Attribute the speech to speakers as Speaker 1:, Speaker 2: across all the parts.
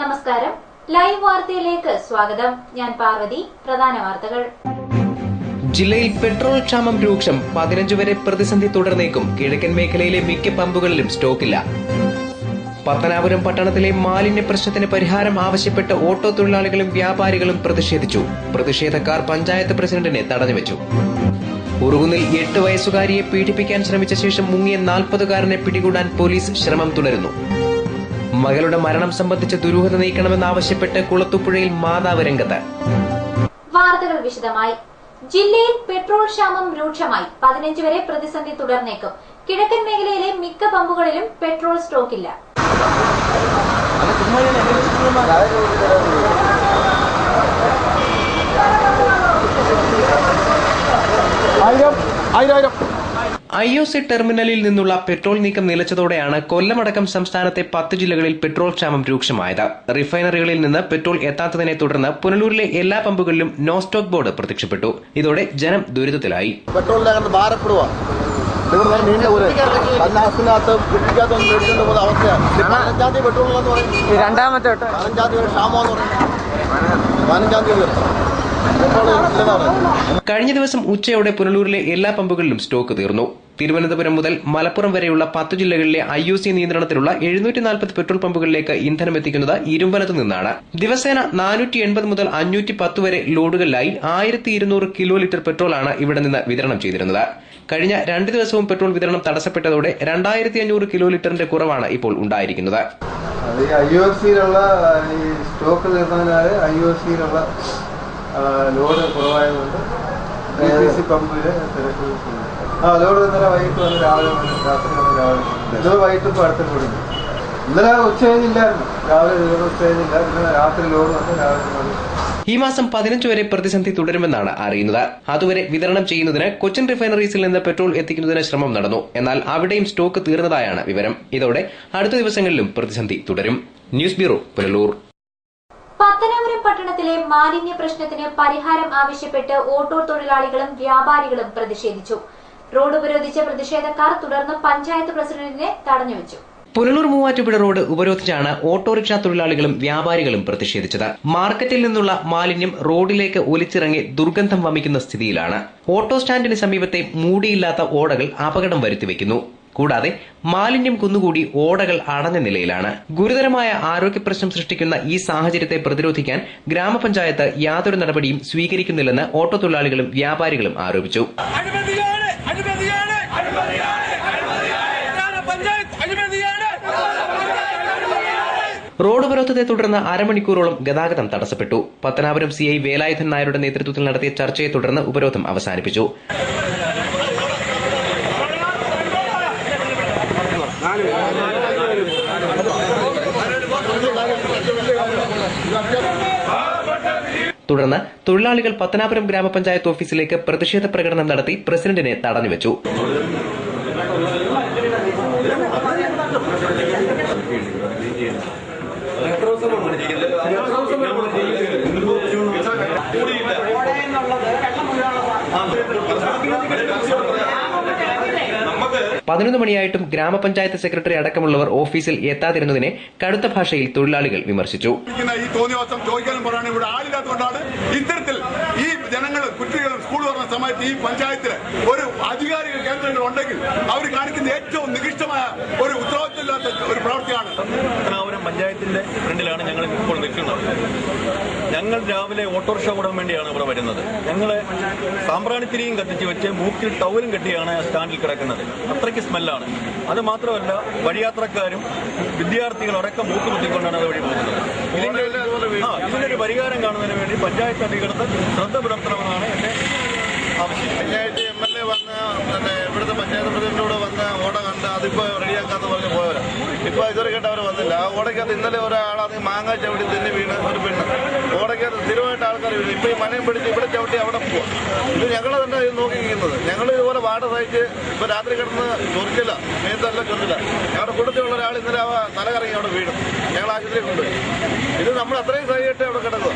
Speaker 1: നമസ്കാരം. ലൈവ് വാർത്തയിലേക്ക് സ്വാഗതം. ഞാൻ പാർവതി. പ്രധാന വാർത്തകൾ.
Speaker 2: ജില്ലയിൽ പെട്രോൾ ക്ഷാമം രൂക്ഷം. 15 വരെ പ്രതിസന്ധി തുടർന്നേക്കും. കിഴക്കൻ മേഖലയിലെ മിക്ക പമ്പുകളിലും സ്റ്റോക്കില്ല. പത്തനാപുരം പട്ടണത്തിലെ മാലിന്യ പ്രശ്നത്തിന് പരിഹാരം ആവശ്യപ്പെട്ട് ഓട്ടോ തൊഴിലാളികളും വ്യാപാരികളും പ്രതിഷേധിച്ചു. പ്രതിഷേധക്കാർ പഞ്ചായത്ത് പ്രസിഡന്റിനെ തടഞ്ഞുവച്ചു. ഉറുകുന്നിൽ 8 വയസ്സുകാരിയെ പീഡിപ്പിക്കാൻ ശ്രമിച്ച ശേഷം മുങ്ങിയ 40-കാരനെ പിടികൂടാൻ പോലീസ് ശ്രമം തുടരുന്നു. മകളുടെ മരണം സംബന്ധിച്ച് ദുരൂഹത നീക്കണമെന്നാവശ്യപ്പെട്ട് കുളത്തുപുഴയിൽ മാതാവ് രംഗത്ത്.
Speaker 1: വാർത്തകൾ വിശദമായി. ജില്ലയിൽ പെട്രോൾ ക്ഷാമം രൂക്ഷമായി. 15 വരെ പ്രതിസന്ധി തുടർന്നേക്കും. കിഴക്കൻ മേഖലയിലെ മിക്ക പമ്പുകളിലും പെട്രോൾ സ്റ്റോക്കില്ല.
Speaker 2: IOC ടെർമിനലിൽ നിന്നുള്ള പെട്രോൾ നീക്കം നിലച്ചതോടെയാണ് കൊല്ലമടക്കം സംസ്ഥാനത്തെ 10 ജില്ലകളിൽ പെട്രോൾ ക്ഷാമം രൂക്ഷമായത്. റിഫൈനറികളിൽ നിന്ന് പെട്രോൾ എത്താത്തതിനെ തുടർന്ന് പുനലൂരിലെ എല്ലാ പമ്പുകളിലും നോ സ്റ്റോക്ക് ബോർഡ് പ്രത്യക്ഷപ്പെട്ടു. ഇതോടെ ജനം ദുരിതത്തിലായി. കഴിഞ്ഞ ദിവസം ഉച്ചയോടെ പുനലൂരിലെ എല്ലാ പമ്പുകളിലും സ്റ്റോക്ക് തീർന്നു. തിരുവനന്തപുരം മുതൽ മലപ്പുറം വരെയുള്ള 10 ജില്ലകളിലെ IOC നിയന്ത്രണത്തിലുള്ള 740 പെട്രോൾ പമ്പുകളിലേക്ക് ഇന്ധനം എത്തിക്കുന്നത് ഇരുമ്പനത്ത് നിന്നാണ്. ദിവസേന 480 മുതൽ 510 വരെ ലോഡുകളിലായി 1200 കിലോ ലിറ്റർ പെട്രോളാണ് ഇവിടെ നിന്ന് വിതരണം ചെയ്തിരുന്നത്. കഴിഞ്ഞ 2 ദിവസവും പെട്രോൾ വിതരണം തടസ്സപ്പെട്ടതോടെ 2500 കിലോ ലിറ്ററിന്റെ കുറവാണ് ഇപ്പോൾ ഉണ്ടായിരിക്കുന്നത്.
Speaker 3: IOCയിലുള്ള ഈ സ്റ്റോക്ക് തീർന്നതിനാൽ IOCയിലുള്ള ലോഡ് കുറവായതുകൊണ്ട് IOC പമ്പില് ലോഡ് ഇന്നലെ വൈകിട്ട് വന്ന് രാവിലെ രാത്രി വന്ന് രാവിലെ ഇന്നലെ വൈകിട്ട് ഇപ്പോൾ അടുത്ത് കൊടുക്കും. ഇന്നലെ ഉച്ച കഴിഞ്ഞില്ലായിരുന്നു, രാവിലെ ഉച്ച കഴിഞ്ഞില്ല. ഇന്നലെ രാത്രി ലോഡ് വന്ന് രാവിലെ.
Speaker 2: ഈ മാസം 15 വരെ പ്രതിസന്ധി തുടരുമെന്നാണ് അറിയുന്നത്. അതുവരെ വിതരണം ചെയ്യുന്നതിന് കൊച്ചിൻ റിഫൈനറീസിൽ നിന്ന് പെട്രോൾ എത്തിക്കുന്നതിന് ശ്രമം നടന്നു. എന്നാൽ അവിടെയും സ്റ്റോക്ക് തീർന്നതായാണ് വിവരം. ഇതോടെ അടുത്ത ദിവസങ്ങളിലും പ്രതിസന്ധി തുടരും. News bureau, Punalur.
Speaker 1: പത്തനാപുരം പട്ടണത്തിലെ മാലിന്യ പ്രശ്നത്തിന് പരിഹാരം ആവശ്യപ്പെട്ട് ഓട്ടോ തൊഴിലാളികളും വ്യാപാരികളും പ്രതിഷേധിച്ചു. റോഡ് ഉപരോധിച്ച പ്രതിഷേധക്കാർ തുടർന്ന് പഞ്ചായത്ത് പ്രസിഡന്റിനെ തടഞ്ഞുവച്ചു.
Speaker 2: പുനലൂർ മൂവാറ്റുപുഴ റോഡ് ഉപരോധിച്ചാണ് ഓട്ടോറിക്ഷ തൊഴിലാളികളും വ്യാപാരികളും പ്രതിഷേധിച്ചത്. മാർക്കറ്റിൽ നിന്നുള്ള മാലിന്യം റോഡിലേക്ക് ഒലിച്ചിറങ്ങി ദുർഗന്ധം വമിക്കുന്ന സ്ഥിതിയിലാണ്. ഓട്ടോ സ്റ്റാൻഡിന് സമീപത്തെ മൂടിയില്ലാത്ത ഓടകൾ അപകടം വരുത്തിവെക്കുന്നു. കൂടാതെ മാലിന്യം കുന്നുകൂടി ഓടകൾ അടഞ്ഞ നിലയിലാണ്. ഗുരുതരമായ ആരോഗ്യ പ്രശ്നം സൃഷ്ടിക്കുന്ന ഈ സാഹചര്യത്തെ പ്രതിരോധിക്കാൻ ഗ്രാമപഞ്ചായത്ത് യാതൊരു നടപടിയും സ്വീകരിക്കുന്നില്ലെന്ന് ഓട്ടോ തൊഴിലാളികളും വ്യാപാരികളും ആരോപിച്ചു. റോഡ് ഉപരോധത്തെ തുടർന്ന് അരമണിക്കൂറോളം ഗതാഗതം തടസ്സപ്പെട്ടു. പത്തനാപുരം CI വേലായുധൻ നായരുടെ നേതൃത്വത്തിൽ നടത്തിയ ചർച്ചയെ തുടർന്ന് ഉപരോധം അവസാനിപ്പിച്ചു. തുടർന്ന് തൊഴിലാളികൾ പത്തനാപുരം ഗ്രാമപഞ്ചായത്ത് ഓഫീസിലേക്ക് പ്രതിഷേധ പ്രകടനം നടത്തി പ്രസിഡന്റിനെ തടഞ്ഞുവച്ചു. പതിനൊന്ന് മണിയായിട്ടും ഗ്രാമപഞ്ചായത്ത് സെക്രട്ടറി അടക്കമുള്ളവർ ഓഫീസിൽ എത്താതിരുന്നതിനെ കടുത്ത ഭാഷയിൽ തൊഴിലാളികൾ വിമർശിച്ചു.
Speaker 4: ഈ തോന്നിയവാസം ചോദിക്കാനും പറയാനും ഇവിടെ ആളില്ലാത്തതുകൊണ്ടാണ് ഇത്തരത്തിൽ ഈ ജനങ്ങൾ കുട്ടികളും സ്കൂൾ തുറന്ന സമയത്ത് ഈ പഞ്ചായത്തിൽ ഒരു അധികാരിക കേന്ദ്രങ്ങൾ ഉണ്ടെങ്കിൽ അവർ കാണിക്കുന്ന ഏറ്റവും നികൃഷ്ടമായ ഒരു ഉത്തരവാദിത്തമില്ലാത്ത ഒരു പ്രവൃത്തിയാണ്.
Speaker 5: പത്തനാപുരം പഞ്ചായത്തിന്റെ ഫ്രണ്ടിലാണ് ഞങ്ങൾ ഇപ്പോൾ നിൽക്കുന്നത്. ഞങ്ങൾ രാവിലെ ഓട്ടോറിക്ഷ ഓടാൻ വേണ്ടിയാണ് ഇവിടെ വരുന്നത്. ഞങ്ങൾ സാമ്പ്രാണിത്തിരിയും കത്തിച്ച് വെച്ച് മൂക്കിൽ ടവലും കെട്ടിയാണ് സ്റ്റാൻഡിൽ കിടക്കുന്നത്. അത്രയ്ക്ക് സ്മെല്ലാണ്. അത് മാത്രമല്ല, വഴിയാത്രക്കാരും വിദ്യാർത്ഥികളടക്കം മൂക്ക് കുത്തിക്കൊണ്ടാണ് അത് വഴി പോകുന്നത്. ഇതിനൊരു പരിഹാരം കാണുന്നതിന് വേണ്ടി പഞ്ചായത്ത് അധികൃതർ ശ്രദ്ധ പുലർത്തണമെന്നാണ് എന്റെ ആവശ്യം.
Speaker 3: പഞ്ചായത്ത് MLA വന്ന് ഇവിടുത്തെ പഞ്ചായത്ത് പ്രസിഡന്റിലൂടെ വന്ന് ഓട കണ്ട് അതിപ്പോ റെഡിയാക്കാന്ന് പറഞ്ഞ് പോയവരാ. ഇപ്പൊ ഇതുവരെ കേട്ട് അവർ വന്നില്ല. ആ ഓടയ്ക്കകത്ത് ഇന്നലെ ഒരാളത് മാങ്ങ ചവിട്ടി തിന്നി വീണ് ഒരു പെണ്ണ്. ഓടയ്ക്കകത്ത് സ്ഥിരമായിട്ട് ആൾക്കാർ വീണ്. ഇപ്പൊ ഈ മനയും പിടിച്ച് ഇവിടെ ചവിട്ടി അവിടെ പോവാ. ഇത് ഞങ്ങൾ തന്നെ ഇത് നോക്കിയിരിക്കുന്നത്. ഞങ്ങൾ ഇതുപോലെ വാട സഹിച്ച് ഇപ്പൊ രാത്രി കിടന്ന് ചൊറിച്ചില്ല, മേത്തല്ല ചൊറിച്ചില്ല. ഞങ്ങളുടെ കൂട്ടത്തിലുള്ള ഒരാൾ ഇന്നലെ തല കറങ്ങി അവിടെ വീണു. ഞങ്ങൾ ആശുപത്രിയിൽ കൊണ്ടുപോയി. ഇത് നമ്മൾ അത്രയും സഹിച്ചിട്ട് അവിടെ കിടക്കുക.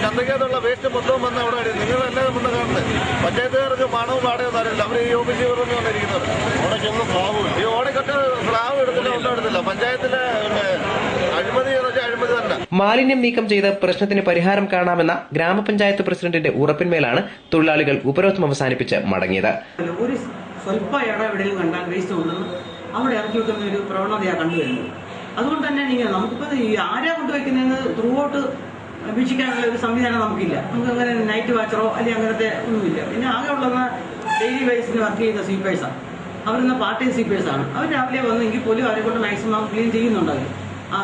Speaker 3: ചന്തയ്ക്കകത്തുള്ള വേസ്റ്റ് മൊത്തം വന്ന് അവിടെ അടി. നിങ്ങളെല്ലാം വന്ന് കാണുന്നത്. പഞ്ചായത്തുകാർക്ക് പണവും വാടകയൊന്നും അറിയില്ല. അവർ ഈ ഓഫീസിൽ പറഞ്ഞു വന്നിരിക്കുന്നത്. ഓടയ്ക്കൊന്നും സ്ലാവും ഈ ഓടയ്ക്കൊക്കെ സ്ലാവ് എടുത്തില്ല, ഒന്നും എടുത്തില്ല. പഞ്ചായത്തിലെ അഴിമതി എന്ന് വെച്ചാൽ അഴിമതി തന്നെ.
Speaker 2: മാലിന്യം നീക്കം ചെയ്ത് പ്രശ്നത്തിന് പരിഹാരം കാണാമെന്ന ഗ്രാമപഞ്ചായത്ത് പ്രസിഡന്റിന്റെ ഉറപ്പിന്മേലാണ് തൊഴിലാളികൾ ഉപരോധം അവസാനിപ്പിച്ച് മടങ്ങിയത്.
Speaker 6: ഒരു സ്വല്പ ഇടപെടലും കണ്ടാൽ വേസ്റ്റ് കൊണ്ടുവന്ന് അവിടെ ഇറക്കി വെക്കുന്ന ഒരു പ്രവണതയാണ് കണ്ടുവരുന്നത്. അതുകൊണ്ട് തന്നെ നമുക്കിപ്പോൾ ഈ ആരാ കൊണ്ടുവയ്ക്കുന്നതെന്ന് ത്രൂ ഔട്ട് വീക്ഷിക്കാനുള്ള ഒരു സംവിധാനം നമുക്കില്ല. നമുക്ക് അങ്ങനെ നൈറ്റ് വാച്ചറോ അല്ലെങ്കിൽ അങ്ങനത്തെ ഒന്നുമില്ല. പിന്നെ ആകെ ഉള്ളതെന്ന് ഡെയിലി വൈസിന് വർക്ക് ചെയ്യുന്ന സ്വീപ്പേഴ്സാണ്. അവരിന്ന് പാർട്ട് ടൈം സ്വീപ്പേഴ്സാണ്. അവർ രാവിലെ വന്നെങ്കിൽ പോലും അവരെ കൊണ്ട് മാക്സിമം ക്ലീൻ ചെയ്യുന്നുണ്ടാകും.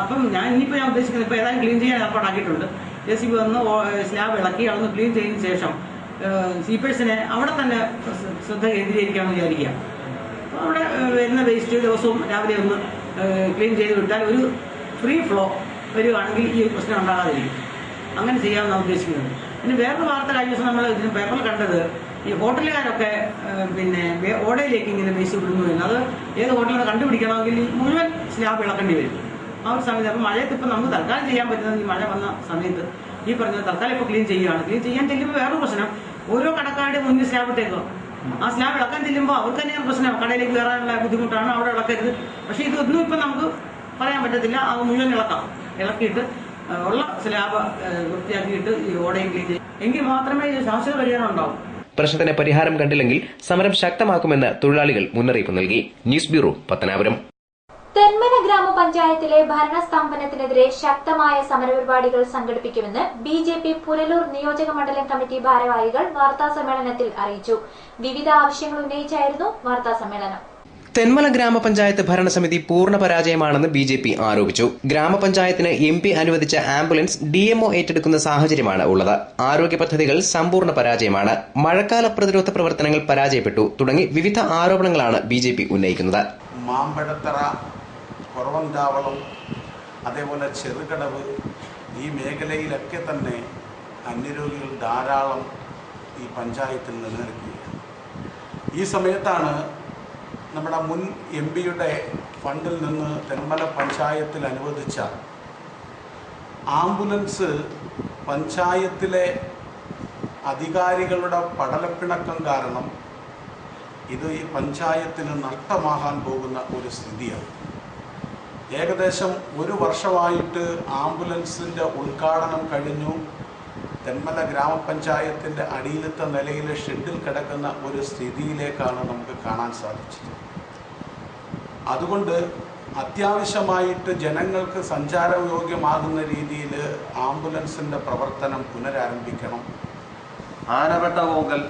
Speaker 6: അപ്പം ഞാൻ ഉദ്ദേശിക്കുന്നത് ഇപ്പോൾ ഏതായാലും ക്ലീൻ ചെയ്യാൻ ഏർപ്പാടാക്കിയിട്ടുണ്ട്. JCB വന്ന് സ്ലാബ് ഇളക്കി അളന്ന് ക്ലീൻ ചെയ്തതിന് ശേഷം സ്വീപ്പേഴ്സിനെ അവിടെ തന്നെ ശ്രദ്ധ കേന്ദ്രീകരിക്കാമെന്ന് വിചാരിക്കുക. അവിടെ വരുന്ന വേസ്റ്റ് ദിവസവും രാവിലെ ഒന്ന് ക്ലീൻ ചെയ്ത് വിട്ടാൽ ഒരു ഫ്രീ ഫ്ലോ വരികയാണെങ്കിൽ ഈ പ്രശ്നം ഉണ്ടാകാതിരിക്കും. അങ്ങനെ ചെയ്യാമെന്നാണ് ഉദ്ദേശിക്കുന്നത്. പിന്നെ വേറൊരു വാർത്ത കഴിഞ്ഞ ദിവസം നമ്മൾ ഇതിന് പേപ്പറിൽ കണ്ടത് ഈ ഹോട്ടലുകാരൊക്കെ ഓടയിലേക്ക് ഇങ്ങനെ വേസ്റ്റ് വിടുന്നു എന്ന്. അത് ഏത് ഹോട്ടലിൽ കണ്ടുപിടിക്കണമെങ്കിൽ ഈ മുഴുവൻ സ്ലാബ് ഇളക്കേണ്ടി വരും. ആ ഒരു സമയത്ത് അപ്പം മഴയത്ത് ഇപ്പം നമുക്ക് തൽക്കാലം ചെയ്യാൻ പറ്റുന്നത് ഈ മഴ വന്ന സമയത്ത് ഈ പറഞ്ഞത് തൽക്കാലം ഇപ്പോൾ ക്ലീൻ ചെയ്യുകയാണ്. ക്ലീൻ ചെയ്യാൻ ചെല്ലുമ്പോൾ വേറൊരു പ്രശ്നം, ഓരോ കടക്കാരുടെ മുന്നിൽ സ്ലാബ് ഇട്ടേക്കുക. ആ സ്ലാബ് ഇളക്കാൻ ചെല്ലുമ്പോൾ അവർക്ക് തന്നെയാണ് പ്രശ്നം. കടയിലേക്ക് കയറാനുള്ള ബുദ്ധിമുട്ടാണ്, അവിടെ ഇളക്കരുത്. പക്ഷേ ഇതൊന്നും ഇപ്പം നമുക്ക് പറയാൻ പറ്റത്തില്ല. അത് മുഴുവൻ ഇളക്കാം. ഇളക്കിയിട്ട് ഉള്ള സ്ലാബ് വൃത്തിയാക്കിയിട്ട് ഈ ഓടയും ക്ലീൻ ചെയ്യും. എങ്കിൽ മാത്രമേ ഇത് ശാശ്വത പരിഹാരം ഉണ്ടാവും.
Speaker 2: പ്രശ്നത്തിന് പരിഹാരം കണ്ടില്ലെങ്കിൽ സമരം ശക്തമാക്കുമെന്ന് തൊഴിലാളികൾ മുന്നറിയിപ്പ് നൽകി. News bureau, Pathanapuram.
Speaker 1: തെന്മല ഗ്രാമപഞ്ചായത്തിലെ ഭരണസ്തംഭനത്തിനെതിരെ ശക്തമായ സമരപരിപാടികൾ സംഘടിപ്പിക്കുമെന്ന് BJP പുനലൂർ നിയോജക മണ്ഡലം കമ്മിറ്റി ഭാരവാഹികൾ വാർത്താസമ്മേളനത്തിൽ അറിയിച്ചു. വിവിധ ആവശ്യങ്ങൾ ഉന്നയിച്ചായിരുന്നു വാർത്താസമ്മേളനം.
Speaker 2: തെന്മല ഗ്രാമപഞ്ചായത്ത് ഭരണസമിതി പൂർണ്ണ പരാജയമാണെന്ന് BJP ആരോപിച്ചു. ഗ്രാമപഞ്ചായത്തിന് MP അനുവദിച്ച ആംബുലൻസ് DMO ഏറ്റെടുക്കുന്ന സാഹചര്യമാണ് ഉള്ളത്. ആരോഗ്യ പദ്ധതികൾ സമ്പൂർണ്ണ പരാജയമാണ്. മഴക്കാല പ്രതിരോധ പ്രവർത്തനങ്ങൾ പരാജയപ്പെട്ടു തുടങ്ങി വിവിധ ആരോപണങ്ങളാണ് BJP ഉന്നയിക്കുന്നത്.
Speaker 7: മാമ്പഴത്തറ, കുറവന്താവളം, അതേപോലെ ചെറുകടവ്, ഈ മേഖലയിലൊക്കെ തന്നെ അന്യരോഗികൾ ധാരാളം ഈ പഞ്ചായത്തിൽ നിലനിൽക്കുകയാണ്. ഈ സമയത്താണ് നമ്മുടെ മുൻ MP-യുടെ ഫണ്ടിൽ നിന്ന് തെന്മല പഞ്ചായത്തിൽ അനുവദിച്ച ആംബുലൻസ് പഞ്ചായത്തിലെ അധികാരികളുടെ പടലപ്പിണക്കം കാരണം ഇത് ഈ പഞ്ചായത്തിന് നഷ്ടമാകാൻ പോകുന്ന ഒരു സ്ഥിതിയാണ്. ഏകദേശം ഒരു വർഷമായിട്ട് ആംബുലൻസിൻ്റെ ഉദ്ഘാടനം കഴിഞ്ഞു. തെന്മല ഗ്രാമപഞ്ചായത്തിൻ്റെ അടിയിലത്തെ നിലയിലെ ഷെഡിൽ കിടക്കുന്ന ഒരു സ്ഥിതിയിലേക്കാണ് നമുക്ക് കാണാൻ സാധിച്ചത്. അതുകൊണ്ട് അത്യാവശ്യമായിട്ട് ജനങ്ങൾക്ക് സഞ്ചാരയോഗ്യമാകുന്ന രീതിയിൽ ആംബുലൻസിൻ്റെ പ്രവർത്തനം പുനരാരംഭിക്കണം.
Speaker 8: ആനവട്ട കോങ്കൽ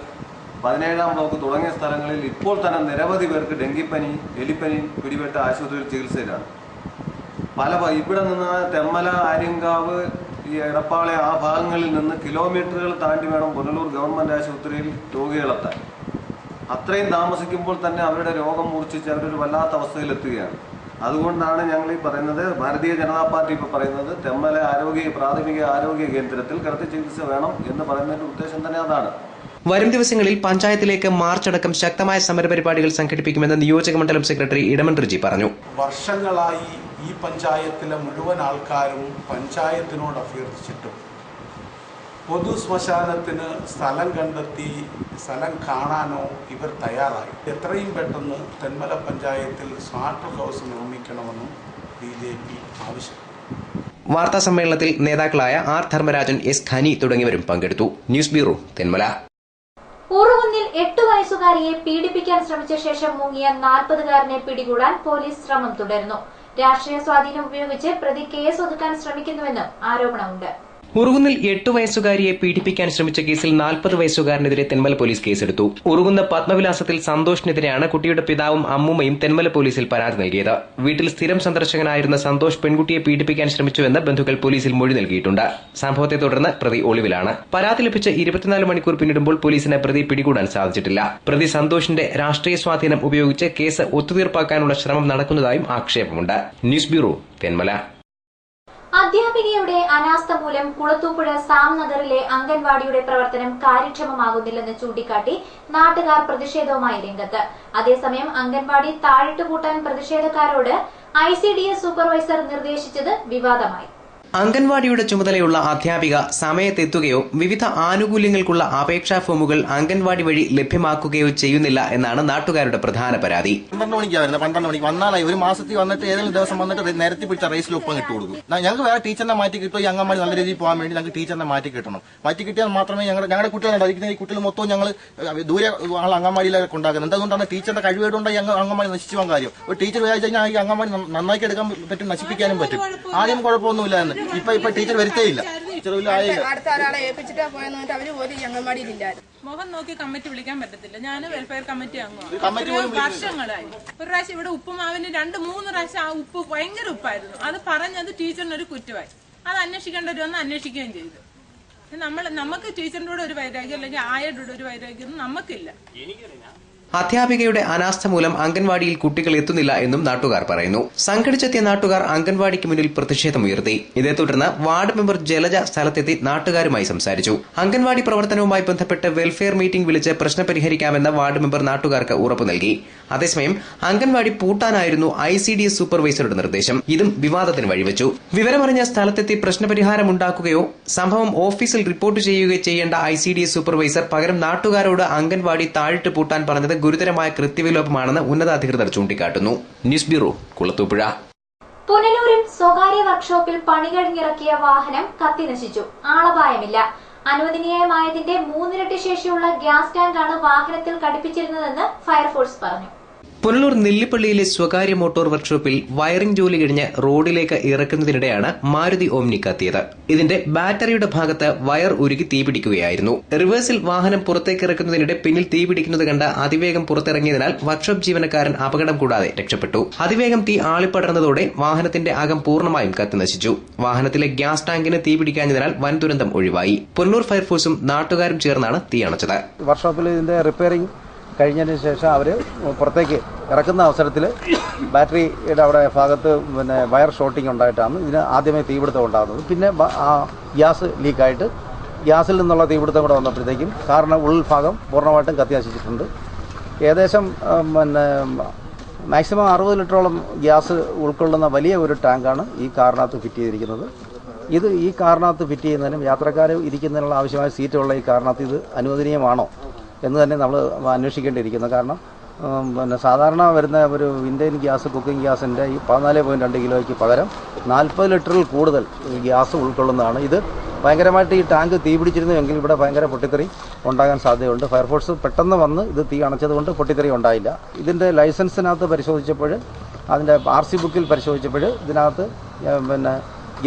Speaker 8: 17-ാം ബ്ലോക്ക് തുടങ്ങിയ സ്ഥലങ്ങളിൽ ഇപ്പോൾ തന്നെ നിരവധി പേർക്ക് ഡെങ്കിപ്പനി, എലിപ്പനി പിടിപെട്ട ആശുപത്രിയിൽ ചികിത്സയിലാണ്. ഇവിടെ നിന്ന് തെന്മല, ആര്യങ്കാവ്, ഈ എടപ്പാളെ ആ ഭാഗങ്ങളിൽ നിന്ന് കിലോമീറ്ററുകൾ താണ്ടി വേണം പുനലൂർ ഗവൺമെൻറ് ആശുപത്രിയിൽ രോഗികളെത്താൻ. അത്രയും താമസിക്കുമ്പോൾ തന്നെ അവരുടെ രോഗം മൂർച്ഛിച്ച് അവരൊരു വല്ലാത്ത അവസ്ഥയിലെത്തുകയാണ്. അതുകൊണ്ടാണ് ഞങ്ങൾ ഈ പറയുന്നത്, ഭാരതീയ ജനതാ പാർട്ടി ഇപ്പോൾ പറയുന്നത് തെന്മല പ്രാഥമിക ആരോഗ്യ കേന്ദ്രത്തിൽ കിടത്തി ചികിത്സ വേണം എന്ന് പറയുന്നതിന്റെ ഉദ്ദേശം തന്നെ അതാണ്.
Speaker 2: വരും ദിവസങ്ങളിൽ പഞ്ചായത്തിലേക്ക് മാർച്ചടക്കം ശക്തമായ സമരപരിപാടികൾ സംഘടിപ്പിക്കുമെന്ന് നിയോജക മണ്ഡലം സെക്രട്ടറി ഇടമൺ റിജി പറഞ്ഞു.
Speaker 7: വർഷങ്ങളായി ഈ പഞ്ചായത്തിലെ മുഴുവൻ ആൾക്കാരും പഞ്ചായത്തിനോട് അഭ്യർത്ഥിച്ചിട്ടും പൊതു ശ്മശാനത്തിന് സ്ഥലം കണ്ടെത്തി സ്ഥലം കാണാനോ ഇവർ തയ്യാറായി. എത്രയും പെട്ടെന്ന് തെന്മല പഞ്ചായത്തിൽ സ്മാർട്ട് ഹൗസ് നിർമ്മിക്കണമെന്നും BJP ആവശ്യപ്പെട്ടു.
Speaker 2: വാർത്താ സമ്മേളനത്തിൽ നേതാക്കളായ R ധർമ്മരാജൻ, S ഖനി തുടങ്ങിയവരും പങ്കെടുത്തു. News bureau, Thenmala.
Speaker 1: ഊറുകുന്നിൽ 8 വയസ്സുകാരിയെ പീഡിപ്പിക്കാൻ ശ്രമിച്ച ശേഷം മുങ്ങിയ 40-കാരനെ പിടികൂടാൻ പോലീസ് ശ്രമം തുടരുന്നു. രാഷ്ട്രീയ സ്വാധീനം ഉപയോഗിച്ച് പ്രതി കേസ് ഒതുക്കാൻ ശ്രമിക്കുന്നുവെന്നും ആരോപണമുണ്ട്.
Speaker 2: ഉറുകുന്നിൽ 8 വയസ്സുകാരിയെ പീഡിപ്പിക്കാൻ ശ്രമിച്ച കേസിൽ 40 വയസ്സുകാരനെതിരെ തെന്മല പോലീസ് കേസെടുത്തു. ഉറുകുന്ന പത്മവിലാസത്തിൽ സന്തോഷിനെതിരെയാണ് കുട്ടിയുടെ പിതാവും അമ്മൂമ്മയും തെന്മല പോലീസിൽ പരാതി നൽകിയത്. വീട്ടിൽ സ്ഥിരം സന്ദർശകനായിരുന്ന സന്തോഷ് പെൺകുട്ടിയെ പീഡിപ്പിക്കാൻ ശ്രമിച്ചുവെന്ന് ബന്ധുക്കൾ പോലീസിൽ മൊഴി നൽകിയിട്ടുണ്ട്. സംഭവത്തെ തുടർന്ന് പ്രതി ഒളിവിലാണ്. പരാതി ലഭിച്ച് 24 മണിക്കൂർ പിന്നിടുമ്പോൾ പോലീസിന് പ്രതി പിടികൂടാൻ സാധിച്ചിട്ടില്ല. പ്രതി സന്തോഷിന്റെ രാഷ്ട്രീയ സ്വാധീനം ഉപയോഗിച്ച് കേസ് ഒത്തുതീർപ്പാക്കാനുള്ള ശ്രമം നടക്കുന്നതായും ആക്ഷേപമുണ്ട്. News bureau, Thenmala.
Speaker 1: അധ്യാപികയുടെ അനാസ്ഥ മൂലം കുളത്തൂപ്പുഴ സാം നഗറിലെ അംഗൻവാടിയുടെ പ്രവർത്തനം കാര്യക്ഷമമാകുന്നില്ലെന്ന് ചൂണ്ടിക്കാട്ടി നാട്ടുകാർ പ്രതിഷേധവുമായി രംഗത്ത്. അതേസമയം അംഗൻവാടി താഴിട്ടുപൂട്ടാൻ പ്രതിഷേധക്കാരോട് ICDS സൂപ്പർവൈസർ നിർദ്ദേശിച്ചത് വിവാദമായി.
Speaker 2: അംഗൻവാടിയുടെ ചുമതലയുള്ള അധ്യാപിക സമയത്തെത്തുകയോ വിവിധ ആനുകൂല്യങ്ങൾക്കുള്ള അപേക്ഷാ ഫോമുകൾ അംഗൻവാടി വഴി ലഭ്യമാക്കുകയോ ചെയ്യുന്നില്ല എന്നാണ് നാട്ടുകാരുടെ പ്രധാന പരാതി.
Speaker 9: 12 മണിക്കാണ് വരുന്നത്. 12 മണിക്ക് വന്നാലായി ഒരു മാസത്തിൽ വന്നിട്ട് ഏതെങ്കിലും ദിവസം വന്നിട്ട് നേരത്തെ പിടിച്ച റേസിൽ ഒപ്പം കിട്ടു കൊടുക്കും. ഞങ്ങൾക്ക് വേറെ ടീച്ചറിനെ മാറ്റി കിട്ടും. ഈ അംഗൻവാടി നല്ല രീതിയിൽ പോകാൻ വേണ്ടി ഞങ്ങൾക്ക് ടീച്ചറിനെ മാറ്റി കിട്ടണം. മാറ്റി കിട്ടിയാൽ മാത്രമേ ഞങ്ങളുടെ കുട്ടികളുണ്ടായിരിക്കുന്ന ഈ കുട്ടികൾ മൊത്തം ഞങ്ങൾ ദൂരെ അംഗൻവാടിയിലേക്ക് ഉണ്ടാക്കുന്നത്. എന്തുകൊണ്ടാണ് ടീച്ചറിന്റെ കഴിവേടുണ്ടായി അംഗൻവാടി നശിച്ചു പോകാൻ കാര്യം. ഒരു ടീച്ചർ വിചാരിച്ചു കഴിഞ്ഞാൽ ഈ അംഗൻവാടി നന്നാക്കി എടുക്കാൻ പറ്റും, നശിപ്പിക്കാനും പറ്റും. ആദ്യം കുഴപ്പമൊന്നുമില്ല എന്ന് ഇപ്പൊ ടീച്ചർ വരുത്തേയില്ല.
Speaker 10: അടുത്ത ഒരാളെ ഏൽപ്പിച്ചിട്ടാ പോയെന്ന് അവര് പോലും അംഗൻവാടിയിലില്ലായിരുന്നു. മുഖം നോക്കി കമ്മിറ്റി വിളിക്കാൻ പറ്റത്തില്ല. ഞാൻ വെൽഫെയർ കമ്മിറ്റി അംഗമാണ്. വർഷങ്ങളായി ഒരു പ്രാവശ്യം ഇവിടെ ഉപ്പുമാവിന് 2-3 പ്രാവശ്യം ആ ഉപ്പ് ഭയങ്കര ഉപ്പായിരുന്നു. അത് പറഞ്ഞത് ടീച്ചറിനൊരു കുറ്റമായി. അത് അന്വേഷിക്കേണ്ടവരൊന്ന് അന്വേഷിക്കുകയും ചെയ്തു. നമുക്ക് ടീച്ചറിന്റെ കൂടെ ഒരു വൈരാഗ്യം അല്ലെങ്കിൽ ആയയുടെ കൂടെ ഒരു വൈരാഗ്യം നമുക്കില്ല.
Speaker 2: അധ്യാപികയുടെ അനാസ്ഥ മൂലം അംഗൻവാടിയിൽ കുട്ടികൾ എത്തുന്നില്ല എന്നും നാട്ടുകാർ പറയുന്നു. സംഘടിച്ചെത്തിയ നാട്ടുകാർ അംഗൻവാടിക്ക് മുന്നിൽ പ്രതിഷേധമുയർത്തി. ഇതേ തുടർന്ന് വാർഡ് മെമ്പർ ജലജ സ്ഥലത്തെത്തി നാട്ടുകാരുമായി സംസാരിച്ചു. അംഗൻവാടി പ്രവർത്തനവുമായി ബന്ധപ്പെട്ട് വെൽഫെയർ മീറ്റിംഗ് വിളിച്ച് പ്രശ്നം പരിഹരിക്കാമെന്ന വാർഡ് മെമ്പർ നാട്ടുകാർക്ക് ഉറപ്പു നൽകി. അതേസമയം അംഗൻവാടി പൂട്ടാനായിരുന്നു ICDS സൂപ്പർവൈസറുടെ നിർദ്ദേശം. ഇതും വിവാദത്തിന് വഴിവെച്ചു. വിവരമറിഞ്ഞ സ്ഥലത്തെത്തി പ്രശ്നപരിഹാരം ഉണ്ടാക്കുകയോ സംഭവം ഓഫീസിൽ റിപ്പോർട്ട് ചെയ്യുകയോ ചെയ്യേണ്ട ICDS സൂപ്പർവൈസർ പകരം നാട്ടുകാരോട് അംഗൻവാടി താഴിട്ട് പൂട്ടാൻ പറഞ്ഞത് ഗുരുതരമായ കൃത്യവിലോപമാണെന്ന് ഉന്നതാധികൃതർ ചൂണ്ടിക്കാട്ടുന്നു. News bureau, Kulathupuzha.
Speaker 1: പുനലൂരിൽ സ്വകാര്യ വർക്ക്ഷോപ്പിൽ പണി കഴിഞ്ഞിറക്കിയ വാഹനം കത്തിനശിച്ചു. ആളപായമില്ല. അനുവദനീയമായതിന്റെ 3 ഇരട്ടി ശേഷിയുള്ള ഗ്യാസ് ടാങ്കാണ് വാഹനത്തിൽ ഘടിപ്പിച്ചിരുന്നതെന്ന് ഫയർഫോഴ്സ് പറഞ്ഞു.
Speaker 2: പുനലൂർ നെല്ലിപ്പള്ളിയിലെ സ്വകാര്യ മോട്ടോർ വർക്ക്ഷോപ്പിൽ വയറിംഗ് ജോലി കഴിഞ്ഞ് റോഡിലേക്ക് ഇറക്കുന്നതിനിടെയാണ് മാരുതി ഓമ്നി കത്തിയത്. ഇതിന്റെ ബാറ്ററിയുടെ ഭാഗത്ത് വയർ ഉരുകി തീപിടിക്കുകയായിരുന്നു. റിവേഴ്സിൽ വാഹനം പുറത്തേക്ക് ഇറക്കുന്നതിനിടെ പിന്നിൽ തീപിടിക്കുന്നത് കണ്ട് അതിവേഗം പുറത്തിറങ്ങിയതിനാൽ വർക്ക്ഷോപ്പ് ജീവനക്കാരൻ അപകടം കൂടാതെ രക്ഷപ്പെട്ടു. അതിവേഗം തീ ആളിപ്പടർന്നതോടെ വാഹനത്തിന്റെ അകം പൂർണ്ണമായും കത്തിനശിച്ചു. വാഹനത്തിലെ ഗ്യാസ് ടാങ്കിന് തീപിടിക്കാഞ്ഞതിനാൽ വൻ ദുരന്തം ഒഴിവായി. പുനലൂർ ഫയർഫോഴ്സും നാട്ടുകാരും ചേർന്നാണ് തീ അണച്ചത്.
Speaker 11: വർക്ക്ഷോപ്പിൽ ഇതിന്റെ റിപ്പയറിംഗ് കഴിഞ്ഞതിന് ശേഷം അവർ പുറത്തേക്ക് ഇറക്കുന്ന അവസരത്തിൽ ബാറ്ററിയുടെ അവിടെ ഭാഗത്ത് വയർ ഷോർട്ടിംഗ് ഉണ്ടായിട്ടാണ് ഇതിന് ആദ്യമേ തീപിടുത്തം ഉണ്ടാകുന്നത്. പിന്നെ ഗ്യാസ് ലീക്കായിട്ട് ഗ്യാസിൽ നിന്നുള്ള തീപിടുത്തം കൂടെ വന്നപ്പോഴത്തേക്കും കാറിന് ഉൾഭാഗം പൂർണ്ണമായിട്ടും കത്തി നശിച്ചിട്ടുണ്ട്. ഏകദേശം മാക്സിമം 60 ലിറ്ററോളം ഗ്യാസ് ഉൾക്കൊള്ളുന്ന വലിയ ഒരു ടാങ്കാണ് ഈ കാറിനകത്ത് ഫിറ്റ് ചെയ്തിരിക്കുന്നത്. ഇത് ഈ കാറിനകത്ത് ഫിറ്റ് ചെയ്യുന്നതിനും യാത്രക്കാർ ഇരിക്കുന്നതിനുള്ള ആവശ്യമായ സീറ്റുള്ള ഈ കാറിനകത്ത് ഇത് അനുവദനീയമാണോ എന്ന് തന്നെ നമ്മൾ അന്വേഷിക്കേണ്ടിയിരിക്കുന്നു. കാരണം സാധാരണ വരുന്ന ഒരു ഇന്ത്യൻ ഗ്യാസ് കുക്കിംഗ് ഗ്യാസിൻ്റെ ഈ 14.2 കിലോയ്ക്ക് പകരം 40 ലിറ്ററിൽ കൂടുതൽ ഗ്യാസ് ഉൾക്കൊള്ളുന്നതാണ്. ഇത് ഭയങ്കരമായിട്ട് ഈ ടാങ്ക് തീ പിടിച്ചിരുന്നുവെങ്കിൽ ഇവിടെ ഭയങ്കര പൊട്ടിത്തെറി ഉണ്ടാകാൻ സാധ്യതയുണ്ട്. ഫയർഫോഴ്സ് പെട്ടെന്ന് വന്ന് ഇത് തീ അണച്ചതുകൊണ്ട് പൊട്ടിത്തെറി ഉണ്ടായില്ല. ഇതിൻ്റെ ലൈസൻസിനകത്ത് പരിശോധിച്ചപ്പോൾ അതിൻ്റെ RC ബുക്കിൽ പരിശോധിച്ചപ്പോൾ ഇതിനകത്ത്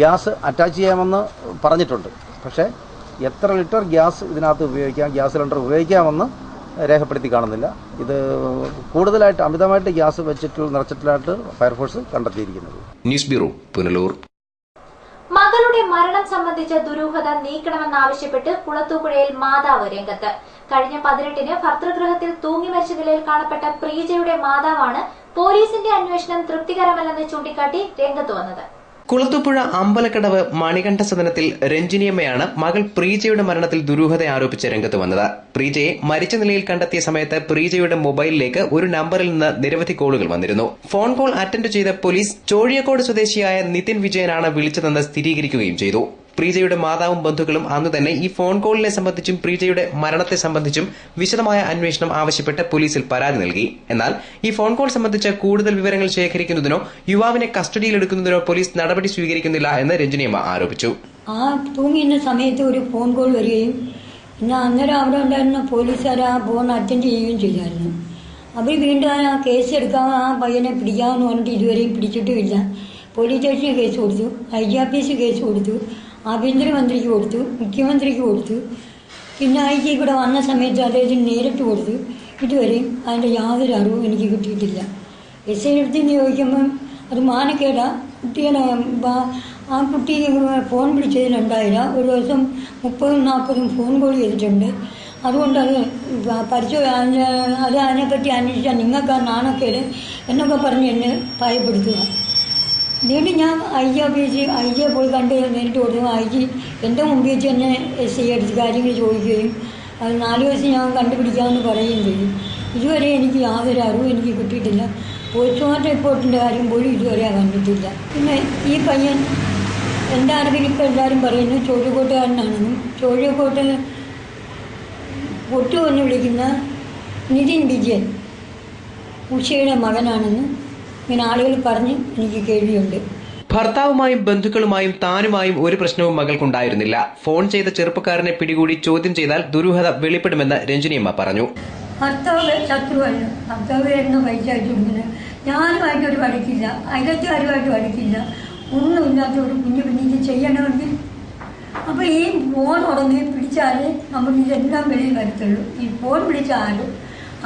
Speaker 11: ഗ്യാസ് അറ്റാച്ച് ചെയ്യാമെന്ന് പറഞ്ഞിട്ടുണ്ട്. പക്ഷേ എത്ര ലിറ്റർ ഗ്യാസ് ഇതിനകത്ത് ഉപയോഗിക്കാം, ഗ്യാസ് സിലിണ്ടർ ഉപയോഗിക്കാമെന്ന് രേഖപ്പെടുത്തി കാണുന്നില്ല. ഇത് കൂടുതലായിട്ട് അമിതമായിട്ട് ഗ്യാസ് നിറച്ചിട്ടായിട്ട് ഫയർഫോഴ്സ് കണ്ടെത്തിയിരിക്കുന്നത്.
Speaker 2: News bureau, Punalur.
Speaker 1: മകളുടെ മരണം സംബന്ധിച്ച ദുരൂഹത നീക്കണമെന്നാവശ്യപ്പെട്ട് കുളത്തൂപ്പുഴയിൽ മാതാവ് രംഗത്ത്. കഴിഞ്ഞ 18-ന് ഭർതൃഗൃഹത്തിൽ തൂങ്ങി മരിച്ച നിലയിൽ കാണപ്പെട്ട പ്രീജയുടെ മാതാവാണ് പോലീസിന്റെ അന്വേഷണം തൃപ്തികരമല്ലെന്ന് ചൂണ്ടിക്കാട്ടി രംഗത്ത് വന്നത്.
Speaker 2: കുളത്തൂപ്പുഴ അമ്പലക്കടവ് മണികണ്ഠ സദനത്തിൽ രഞ്ജിനിയമ്മയാണ് മകൾ പ്രീജയുടെ മരണത്തിൽ ദുരൂഹത ആരോപിച്ച് രംഗത്ത് വന്നത്. പ്രീജയെ മരിച്ച നിലയിൽ കണ്ടെത്തിയ സമയത്ത് പ്രീജയുടെ മൊബൈലിലേക്ക് ഒരു നമ്പറിൽ നിന്ന് നിരവധി കോളുകൾ വന്നിരുന്നു. ഫോൺ കോൾ അറ്റൻഡ് ചെയ്ത പോലീസ് ചോഴിയക്കോട് സ്വദേശിയായ നിതിൻ വിജയനാണ് വിളിച്ചതെന്ന് സ്ഥിരീകരിക്കുകയും ചെയ്തു. പ്രീജയുടെ മാതാവും ബന്ധുക്കളും അന്ന് തന്നെ ഈ ഫോൺ കോളിനെ സംബന്ധിച്ചും പ്രീജയുടെ മരണത്തെ സംബന്ധിച്ചും വിശദമായ അന്വേഷണം ആവശ്യപ്പെട്ട് പോലീസിൽ പരാതി നൽകി. എന്നാൽ ഈ ഫോൺ കോൾ സംബന്ധിച്ച് കൂടുതൽ വിവരങ്ങൾ ശേഖരിക്കുന്നതിനോ യുവാവിനെ കസ്റ്റഡിയിലെടുക്കുന്നതിനോ പോലീസ് നടപടി സ്വീകരിക്കുന്നില്ല എന്ന് രഞ്ജിനിയമ്മ ആരോപിച്ചു.
Speaker 12: ആ തൂങ്ങിയിരുന്ന സമയത്ത് ഒരു ഫോൺ കോൾ വരികയും പിന്നെ അന്നേരം അവിടെ ഉണ്ടായിരുന്ന പോലീസുകാർ ആ ഫോൺ അറ്റൻഡ് ചെയ്യുകയും ചെയ്തായിരുന്നു. അവർ വീണ്ടും ആ കേസ് എടുക്കാൻ ആ പയ്യനെ പിടിക്കാമെന്ന് പറഞ്ഞിട്ട് ഇതുവരെയും പിടിച്ചിട്ടുമില്ല. പോലീസ് സ്റ്റേഷനിൽ കേസ് കൊടുത്തു, IGPC കേസ് കൊടുത്തു, ആഭ്യന്തരമന്ത്രിക്ക് കൊടുത്തു, മുഖ്യമന്ത്രിക്ക് കൊടുത്തു, പിന്നെ IG കൂടെ വന്ന സമയത്ത് അദ്ദേഹത്തിന് നേരിട്ട് കൊടുത്തു. ഇതുവരെയും അതിൻ്റെ യാതൊരു അറിവും എനിക്ക് കിട്ടിയിട്ടില്ല. SI അടുത്ത് ചോദിക്കുമ്പം അത് മാനക്കേടാ. കുട്ടികളെ ആ കുട്ടി ഫോൺ വിളിച്ചത് 2000, ഒരു ദിവസം 30-40 ഫോൺ കോൾ ചെയ്തിട്ടുണ്ട്. അതുകൊണ്ട് അത് അതിനെപ്പറ്റി അന്വേഷിച്ചാൽ നിങ്ങൾക്ക് ആ നാണക്കേട് എന്നൊക്കെ പറഞ്ഞ് എന്നെ ഭയപ്പെടുത്തുക. വീണ്ടും ഞാൻ IG പോയി കണ്ട് നേരിട്ട് കൊടുത്തു. IG എൻ്റെ മുമ്പിൽ വെച്ച് തന്നെ SI അടുത്ത് കാര്യങ്ങൾ ചോദിക്കുകയും അത് 4 ദിവസം ഞാൻ കണ്ടുപിടിക്കാമെന്ന് പറയുകയും ചെയ്തു. ഇതുവരെ എനിക്ക് യാതൊരു അറിവും എനിക്ക് കിട്ടിയിട്ടില്ല. പോസ്റ്റ്മോർട്ടം റിപ്പോർട്ടിൻ്റെ കാര്യം പോലും ഇതുവരെ കണ്ടിട്ടില്ല. പിന്നെ ഈ പയ്യൻ എൻ്റെ അറിവിൽ ഇപ്പോൾ എല്ലാവരും പറയുന്നു ചോഴിക്കോട്ടുകാരനാണെന്നും ചോഴിക്കോട്ട് ഒട്ടു എന്ന് വിളിക്കുന്ന നിതിൻ വിജയൻ ഉഷയുടെ മകനാണെന്നും ഇങ്ങനെ ആളുകൾ പറഞ്ഞ് എനിക്ക് കേൾവിയുണ്ട്.
Speaker 2: ഭർത്താവുമായും ബന്ധുക്കളുമായും താനുമായും ഒരു പ്രശ്നവും മകൾക്കുണ്ടായിരുന്നില്ല. ഫോൺ ചെയ്ത ചെറുപ്പക്കാരനെ പിടികൂടി ചോദ്യം ചെയ്താൽ ദുരൂഹത വെളിപ്പെടുമെന്ന് രഞ്ജിനിയമ്മ പറഞ്ഞു.
Speaker 12: ഭർത്താവ് ശത്രുവല്ല, ഭർത്താവ് എന്ന പൈസ അയച്ചു കൊടുക്കുന്നത്. ഞാനുമായിട്ടൊരു വഴക്കില്ല, അയലത്തുകാരുമായിട്ട് വഴക്കില്ല, ഒന്നുമില്ലാത്ത ഒരു കുഞ്ഞു ചെയ്യണമെങ്കിൽ അപ്പോൾ ഈ ഫോൺ ഉടനെ പിടിച്ചാലേ നമുക്ക് ഇതെല്ലാം വെളിയിൽ വരത്തുള്ളൂ. ഈ ഫോൺ പിടിച്ചാലും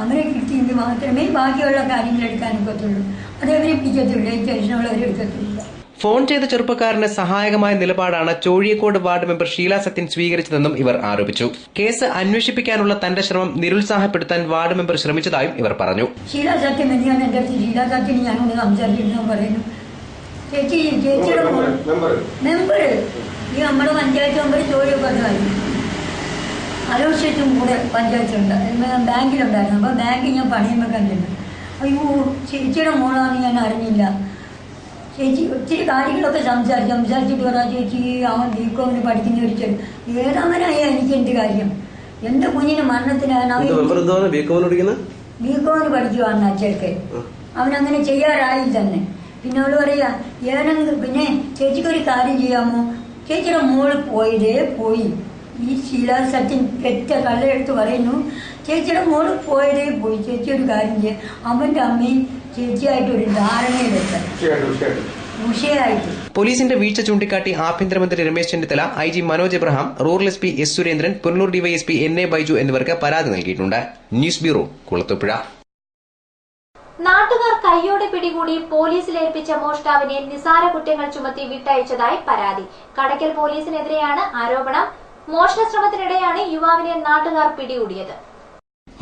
Speaker 12: അങ്ങനെ കിട്ടിയെങ്കിൽ മാത്രമേ ബാക്കിയുള്ള കാര്യങ്ങൾ എടുക്കാനൊക്കത്തുള്ളൂ. അതേവരെ പിടിക്കത്തില്ല, ഈ ടെൻഷനുള്ളവരെ എടുക്കത്തില്ല.
Speaker 2: ഫോൺ ചെയ്ത ചെറുപ്പക്കാരന് സഹായകമായ നിലപാടാണ് ചോഴിയക്കോട് വാർഡ് മെമ്പർ ഷീല സത്യൻ സ്വീകരിച്ചതെന്നും ഇവർ ആരോപിച്ചു. കേസ് അന്വേഷിപ്പിക്കാനുള്ള തന്റെ ശ്രമം നിരുത്സാഹപ്പെടുത്താൻ വാർഡ് മെമ്പർ ശ്രമിച്ചതായും ഇവർ പറഞ്ഞു.
Speaker 12: ഷീല സത്യൻ ഞാൻ എൻ്റെ അടുത്ത് ഷീല സത്യൻ ഞാനോട് സംസാരിച്ചിരുന്നു പറയുന്നു, ചേച്ചിയുടെ മെമ്പർ ഈ നമ്മുടെ പഞ്ചായത്ത് മെമ്പർ ചോഴിയക്കോട്ടായിരുന്നു. അലോഷ്യത്തും കൂടെ പഞ്ചായത്തുണ്ട്, ബാങ്കിലുണ്ടായിരുന്നു. അപ്പോൾ ബാങ്കിൽ ഞാൻ പണയം വെക്കാൻ ചെന്നു. അയ്യോ ചേച്ചിയുടെ മോളാണെന്ന് ഞാൻ അറിഞ്ഞില്ല. ചേച്ചി ഒത്തിരി കാര്യങ്ങളൊക്കെ സംസാരിച്ചിട്ട് പറയാം, ചേച്ചി അവൻ ബികോമിന് പഠിക്കുന്ന ഒരു ചെടി ഏതവനായ എനിക്ക് എന്ത് കാര്യം, എന്റെ കുഞ്ഞിന് മരണത്തിനാണ് ബികോമിന് പഠിക്കുവാണ് ആ ചെറുക്കൻ. അവനങ്ങനെ ചെയ്യാറായി തന്നെ. പിന്നെ അവള് പറയാ ഏതെങ്കിലും പിന്നെ ചേച്ചിക്കൊരു കാര്യം ചെയ്യാമോ, ചേച്ചിയുടെ മോള് പോയതേ പോയി. ഈ ശീല സത്യൻ പെറ്റ കള്ളയെടുത്ത് പറയുന്നു, ചേച്ചിയുടെ മോള് പോയതേ പോയി. ചേച്ചി ഒരു കാര്യം ചെയ്യാം, അവന്റെ അമ്മയും ചേച്ചിയായിട്ടൊരു ധാരണയിലെത്താൻ വിഷയമായിട്ട്.
Speaker 2: പോലീസിന്റെ വീഴ്ച ചൂണ്ടിക്കാട്ടി ആഭ്യന്തരമന്ത്രി Ramesh Chennithala, IG Manoj Abraham, rural SP S Surendran, Punalur DYSP NA Baiju എന്നിവർക്ക് പരാതി നൽകിയിട്ടുണ്ട്. News bureau, Kulathupuzha.
Speaker 1: നാട്ടുകാർ കൈയോടെ പിടികൂടി പോലീസിലേൽപ്പിച്ച മോഷ്ടാവിനെ നിസാര കുറ്റങ്ങൾ ചുമത്തി വിട്ടയച്ചതായി പരാതി. കടയ്ക്കൽ പോലീസിനെതിരെയാണ് ആരോപണം. മോഷണ ശ്രമത്തിനിടെയാണ് യുവാവിനെ നാട്ടുകാർ പിടികൂടിയത്.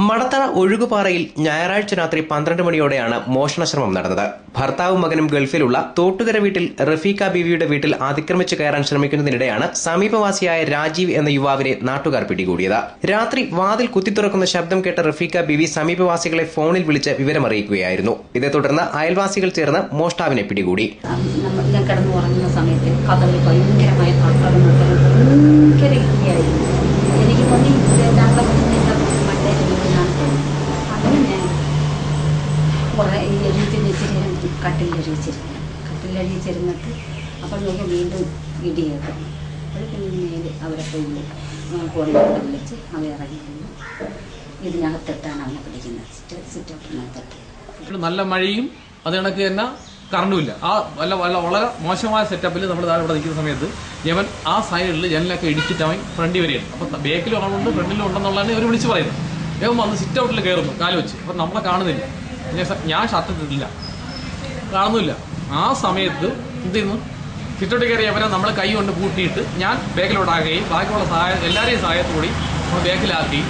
Speaker 2: മടത്തറ ഒഴുകുപാറയിൽ ഞായറാഴ്ച രാത്രി 12 മണിയോടെയാണ് മോഷണശ്രമം നടന്നത്. ഭർത്താവും മകനും ഗൾഫിലുള്ള തോട്ടുകര വീട്ടിൽ റഫീഖ ബീവിയുടെ വീട്ടിൽ അതിക്രമിച്ചു കയറാൻ ശ്രമിക്കുന്നതിനിടെയാണ് സമീപവാസിയായ രാജീവ് എന്ന യുവാവിനെ നാട്ടുകാർ പിടികൂടിയത്. രാത്രി വാതിൽ കുത്തിത്തുറക്കുന്ന ശബ്ദം കേട്ട റഫീഖ ബീവി സമീപവാസികളെ ഫോണിൽ വിളിച്ച് വിവരമറിയിക്കുകയായിരുന്നു. ഇതേ തുടർന്ന് അയൽവാസികൾ ചേർന്ന് മോഷ്ടാവിനെ പിടികൂടി.
Speaker 13: കിടന്നുറങ്ങുന്ന സമയത്ത് കഥകളിൽ ഭയങ്കരമായ എനിക്ക് തോന്നി കുറേ കട്ടിലഴിച്ചിരുന്നിട്ട് അപ്പോൾ നോക്കി വീണ്ടും ഇടി കേൾക്കും. അത് പിന്നെ അവരെ പോയി കോഴിക്കോട് വിളിച്ച് അവരിറങ്ങി ഇതിനകത്തിട്ടാണ് അവനെ പിടിക്കുന്നത്. സിറ്റൗട്ടിനകത്തിട്ട്
Speaker 14: നല്ല മഴയും അത് കണക്ക് തന്നെ കറണ്ടുമില്ല. ആ വളരെ മോശമായ സെറ്റപ്പിൽ നമ്മൾ താഴെ ഇവിടെ നിൽക്കുന്ന സമയത്ത് യവൻ ആ സൈഡിൽ ജനലൊക്കെ ഇടിച്ചിട്ട് അവൻ ഫ്രണ്ടിൽ വരികയാണ്. അപ്പം ബാക്കിലും ആളുണ്ട് ഫ്രണ്ടിലും ഉണ്ടെന്നുള്ളതാണ് ഇവർ വിളിച്ച് പറയുന്നത്. യവൻ വന്ന് സിറ്റ് ഔട്ടിൽ കയറുന്നു കാല് വെച്ച്. അപ്പം നമ്മളെ കാണുന്നില്ല, ഞാൻ ഷർട്ടിട്ടില്ല, കാണുന്നില്ല. ആ സമയത്ത് എന്ത് ചെയ്യുന്നു, സിറ്റ് ഔട്ടിൽ കയറി അവരെ നമ്മളെ കൈ കൊണ്ട് പൂട്ടിയിട്ട് ഞാൻ ബാക്കിലോട്ടാക്കുകയും ബാക്കിയുള്ള എല്ലാവരെയും സഹായത്തോടെ നമ്മൾ ബാക്കിലാക്കി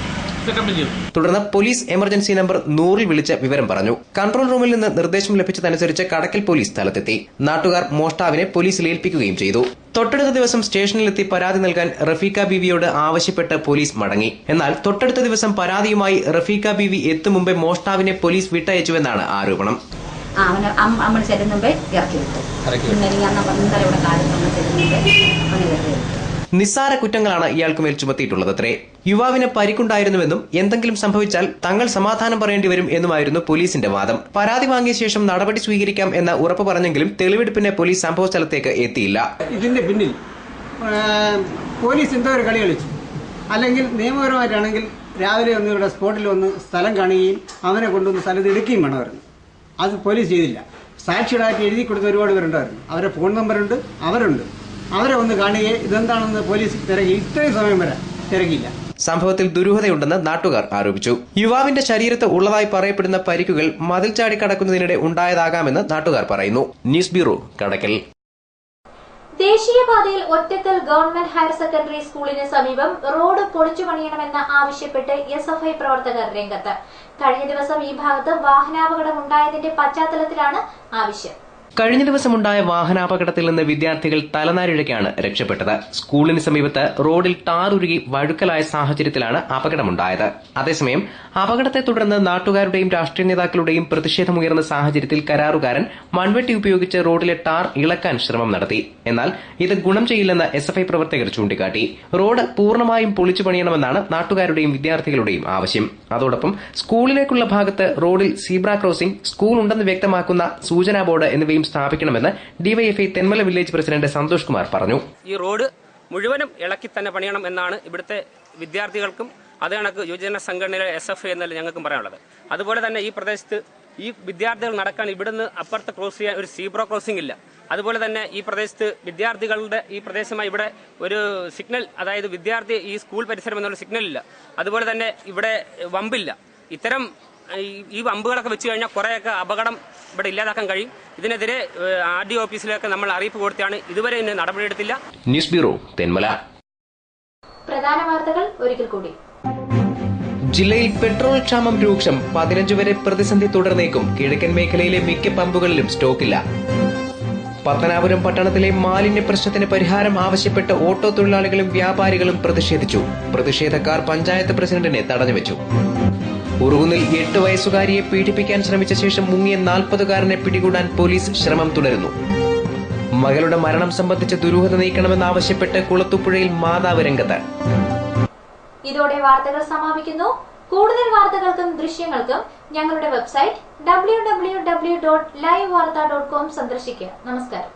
Speaker 2: തുടർന്ന് പോലീസ് എമർജൻസി നമ്പർ 100 വിളിച്ച് വിവരം പറഞ്ഞു. കൺട്രോൾ റൂമിൽ നിന്ന് നിർദ്ദേശം ലഭിച്ചതനുസരിച്ച് കടക്കൽ പോലീസ് സ്ഥലത്തെത്തി. നാട്ടുകാർ മോഷ്ടാവിനെ പോലീസിൽ ഏൽപ്പിക്കുകയും ചെയ്തു. തൊട്ടടുത്ത ദിവസം സ്റ്റേഷനിലെത്തി പരാതി നൽകാൻ റഫീഖ ബീവിയോട് ആവശ്യപ്പെട്ട് പോലീസ് മടങ്ങി. എന്നാൽ തൊട്ടടുത്ത ദിവസം പരാതിയുമായി റഫീഖ ബീവി എത്തും മുമ്പേ മോഷ്ടാവിനെ പോലീസ് വിട്ടയച്ചുവെന്നാണ് ആരോപണം.
Speaker 13: നമ്മൾ ചെല്ലുന്നുമ്പേ ഇറക്കി വിട്ടു.
Speaker 2: നിസ്സാര കുറ്റങ്ങളാണ് ഇയാൾക്കുമേൽ ചുമത്തിയിട്ടുള്ളതത്രേ. യുവാവിന് പരിക്കുണ്ടായിരുന്നുവെന്നും എന്തെങ്കിലും സംഭവിച്ചാൽ തങ്ങൾ സമാധാനം പറയേണ്ടി വരും എന്നുമായിരുന്നു പോലീസിന്റെ വാദം. പരാതി വാങ്ങിയ ശേഷം നടപടി സ്വീകരിക്കാം എന്ന് ഉറപ്പ് പറഞ്ഞെങ്കിലും തെളിവെടുപ്പിന് പോലീസ് സംഭവസ്ഥലത്തേക്ക് എത്തിയില്ല.
Speaker 15: ഇതിന്റെ പിന്നിൽ പോലീസ് എന്തോ ഒരു കളി കളിച്ചു. അല്ലെങ്കിൽ നിയമപരമായിട്ടാണെങ്കിൽ രാവിലെ ഒന്ന് ഇവിടെ സ്പോട്ടിൽ വന്ന് സ്ഥലം കാണുകയും അവനെ കൊണ്ടുവന്ന് സ്ഥലത്ത് എടുക്കുകയും വേണമായിരുന്നു. അത് പോലീസ് ചെയ്തില്ല. സാക്ഷികളായിട്ട് എഴുതി കൊടുത്ത ഒരുപാട് പേരുണ്ടായിരുന്നു. അവരുടെ ഫോൺ നമ്പറുണ്ട്, അവരെ ഒന്ന് കാണുകയും ഇതെന്താണെന്ന് പോലീസ് തിരക്കി. ഇത്രയും സമയം വരെ തിരക്കിയില്ല.
Speaker 2: സംഭവത്തിൽ ദുരൂഹതയുണ്ടെന്ന് നാട്ടുകാർ ആരോപിച്ചു. യുവാവിന്റെ ശരീരത്ത് ഉള്ളതായി പറയപ്പെടുന്ന പരിക്കുകൾ മതിൽ ചാടിക്കടക്കുന്നതിനിടെ ഉണ്ടായതാകാമെന്ന് നാട്ടുകാർ പറയുന്നു. ന്യൂസ് ബ്യൂറോ, കടക്കൽ.
Speaker 1: ദേശീയപാതയിൽ ഒറ്റക്കൽ ഗവൺമെന്റ് ഹയർ സെക്കൻഡറി സ്കൂളിന് സമീപം റോഡ് പൊളിച്ചു പണിയണമെന്ന് ആവശ്യപ്പെട്ട് SFI പ്രവർത്തകർ രംഗത്ത്. കഴിഞ്ഞ ദിവസം ഈ ഭാഗത്ത് വാഹനാപകടം ഉണ്ടായതിന്റെ പശ്ചാത്തലത്തിലാണ് ആവശ്യം.
Speaker 2: കഴിഞ്ഞ ദിവസമുണ്ടായ വാഹനാപകടത്തിൽ നിന്ന് വിദ്യാർത്ഥികൾ തലനാരിഴയ്ക്കാണ് രക്ഷപ്പെട്ടത്. സ്കൂളിന് സമീപത്ത് റോഡിൽ ടാർ ഉരുകി വഴുക്കലായ സാഹചര്യത്തിലാണ് അപകടമുണ്ടായത്. അതേസമയം അപകടത്തെ തുടർന്ന് നാട്ടുകാരുടെയും രാഷ്ട്രീയ നേതാക്കളുടെയും പ്രതിഷേധമുയർന്ന സാഹചര്യത്തിൽ കരാറുകാരൻ മൺവെട്ടി ഉപയോഗിച്ച് റോഡിലെ ടാർ ഇളക്കാൻ ശ്രമം നടത്തി. എന്നാൽ ഇത് ഗുണം ചെയ്യില്ലെന്ന് SFI പ്രവർത്തകർ ചൂണ്ടിക്കാട്ടി. റോഡ് പൂർണ്ണമായും പൊളിച്ചു പണിയണമെന്നാണ് നാട്ടുകാരുടെയും വിദ്യാർത്ഥികളുടെയും ആവശ്യം. അതോടൊപ്പം സ്കൂളിലേക്കുള്ള ഭാഗത്ത് റോഡിൽ സീബ്ര ക്രോസിംഗ്, സ്കൂൾ ഉണ്ടെന്ന് വ്യക്തമാക്കുന്ന സൂചനാ ബോർഡ് എന്നിവയും സ്ഥാപിക്കണമെന്ന് DYFI Thenmala village president Santhosh Kumar പറഞ്ഞു.
Speaker 16: ഈ റോഡ് മുഴുവനും ഇളക്കി തന്നെ പണിയണം എന്നാണ് ഇവിടുത്തെ വിദ്യാർത്ഥികൾക്കും അത് കണക്ക് യുവജന സംഘടനയിലെ SFI എന്നല്ല ഞങ്ങൾക്കും പറയാനുള്ളത്. അതുപോലെ തന്നെ ഈ പ്രദേശത്ത് ഈ വിദ്യാർത്ഥികൾ നടക്കാൻ ഇവിടുന്ന് അപ്പുറത്ത് ക്രോസ് ചെയ്യാൻ ഒരു സീബ്ര ക്രോസിംഗ് ഇല്ല. അതുപോലെ തന്നെ ഈ പ്രദേശത്ത് വിദ്യാർത്ഥികളുടെ ഈ പ്രദേശമായി ഇവിടെ ഒരു സിഗ്നൽ, അതായത് വിദ്യാർത്ഥി ഈ സ്കൂൾ പരിസരം എന്നുള്ള സിഗ്നൽ ഇല്ല. അതുപോലെ തന്നെ ഇവിടെ വമ്പില്ല. ഇത്തരം ഈ വമ്പുകളൊക്കെ വെച്ച് കഴിഞ്ഞാൽ കുറേയൊക്കെ അപകടം ഇവിടെ ഇല്ലാതാക്കാൻ കഴിയും. ഇതിനെതിരെ RDO ഓഫീസിലൊക്കെ നമ്മൾ അറിയിപ്പ് കൊടുത്താണ്. ഇതുവരെ ഇന്ന് നടപടിയെടുത്തില്ല.
Speaker 2: News bureau Thenmala.
Speaker 1: പ്രധാന വാർത്തകൾ ഒരിക്കൽ കൂടി.
Speaker 2: ജില്ലയിൽ പെട്രോൾ ക്ഷാമം രൂക്ഷം. 15 വരെ പ്രതിസന്ധി തുടർന്നേക്കും. കിഴക്കൻ മേഖലയിലെ മിക്ക പമ്പുകളിലും സ്റ്റോക്കില്ല. പത്തനാപുരം പട്ടണത്തിലെ മാലിന്യ പ്രശ്നത്തിന് പരിഹാരം ആവശ്യപ്പെട്ട് ഓട്ടോ തൊഴിലാളികളും വ്യാപാരികളും പ്രതിഷേധിച്ചു. പ്രതിഷേധക്കാർ പഞ്ചായത്ത് പ്രസിഡന്റിനെ തടഞ്ഞുവെച്ചു. ഉറുകുന്നിൽ 8 വയസ്സുകാരിയെ പീഡിപ്പിക്കാൻ ശ്രമിച്ച ശേഷം മുങ്ങിയ 40കാരനെ പിടികൂടാൻ പോലീസ് ശ്രമം തുടരുന്നു. മകളുടെ മരണം സംബന്ധിച്ച ദുരൂഹത നീക്കണമെന്നാവശ്യപ്പെട്ട് കുളത്തുപുഴയിൽ മാതാവ് രംഗത്ത്.
Speaker 1: ഇതോടെ വാർത്തകൾ സമാപിക്കുന്നു. കൂടുതൽ വാർത്തകൾക്കും ദൃശ്യങ്ങൾക്കും ഞങ്ങളുടെ വെബ്സൈറ്റ് www.livevarta.com സന്ദർശിക്കുക. നമസ്കാരം.